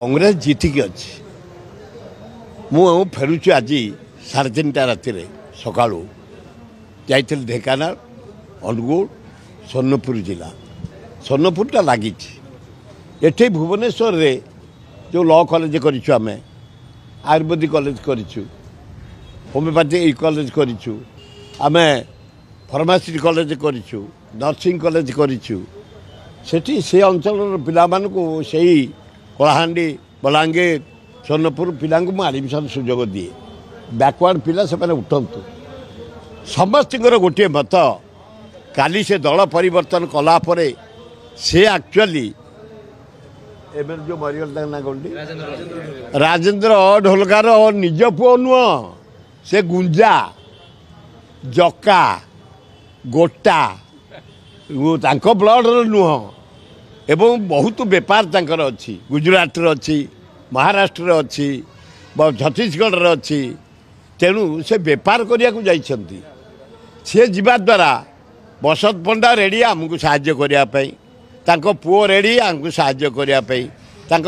कांग्रेस जीतिकी अच्छी मु फेरुची आज 3:30 राति सका जाइल ढेकानाल अनुगुल सोनपुर जिला सोनपुरटा लगी ये भुवनेश्वर रे जो लॉ कॉलेज करिछु आमे आयुर्वेदिक कॉलेज करिछु होमियोपैथी कॉलेज करिछु आमे फार्मासी कॉलेज करिछु नर्सिंग कॉलेज करिछु सेठी से अंचल पिला मानकु सेही कलाहांडी बलांगीर सोनपुर पिला आडमिशन सुजोग दिए बैकवर्ड पिला से उठंतु समस्त गोटे मत काली से दल परिवर्तन कलापर से एक्चुअली एवं जो मरीगल ना कौन राजेंद्र ढोलकार निज पुओ नुह से गुंजा जका गोटा ब्लड नुह एवं बहुत बेपार तांकर अच्छी गुजरात अच्छी महाराष्ट्र अच्छी छत्तीसगढ़ अच्छी तेणु से बेपार करने को जाइछंती से जीवा द्वारा बसंत पंडा रेडी आमको साहाय्य करने तांको पुओ रेडी आमको साहाय्य करने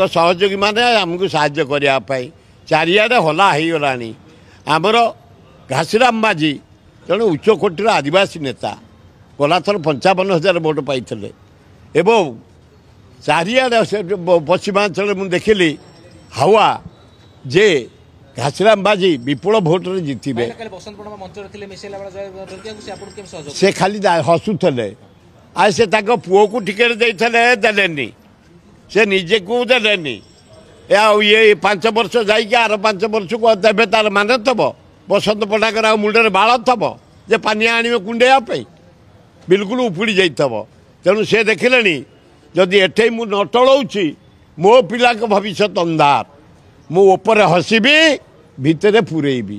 सहयोगी माने आमको साहाय्य करने चारिआडे हला हो गला आमर घासीराम माझी जड़े उच्चकोटीर आदिवासी नेता गलाथर 55,000 भोट पाई एवं चारिआडे से पश्चिमांचल मुझे देखिली हावा जे घासीराम माझी विपुल भोट जीतबे से खाली हसुले आ से पुओ को टिकेट देलेनी से निजे को देलेनी ये 5 वर्ष जाइए आर 5 वर्ष को देवे तार मान थब बसंत पटाकर मुंडे बाल थब जे पानी आने कुंडेवाई बिल्कुल उपुड़ी जाइथब तेणु से देखिले जदि एठे मु न टलाऊँगी मो पिला भविष्य अंधार मुपर हसबी भितर पूरेबी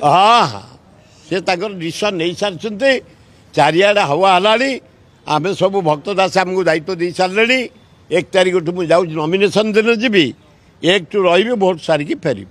हाँ हाँ से डिसीजन नहीं सारी चारिआडे हवा है आम सब भक्त दास आमको दायित्व दे सारे 1 तारिख मुझे जाऊँ नॉमिनेशन दिन जी 1 रही भोट सारिकी फेरबी।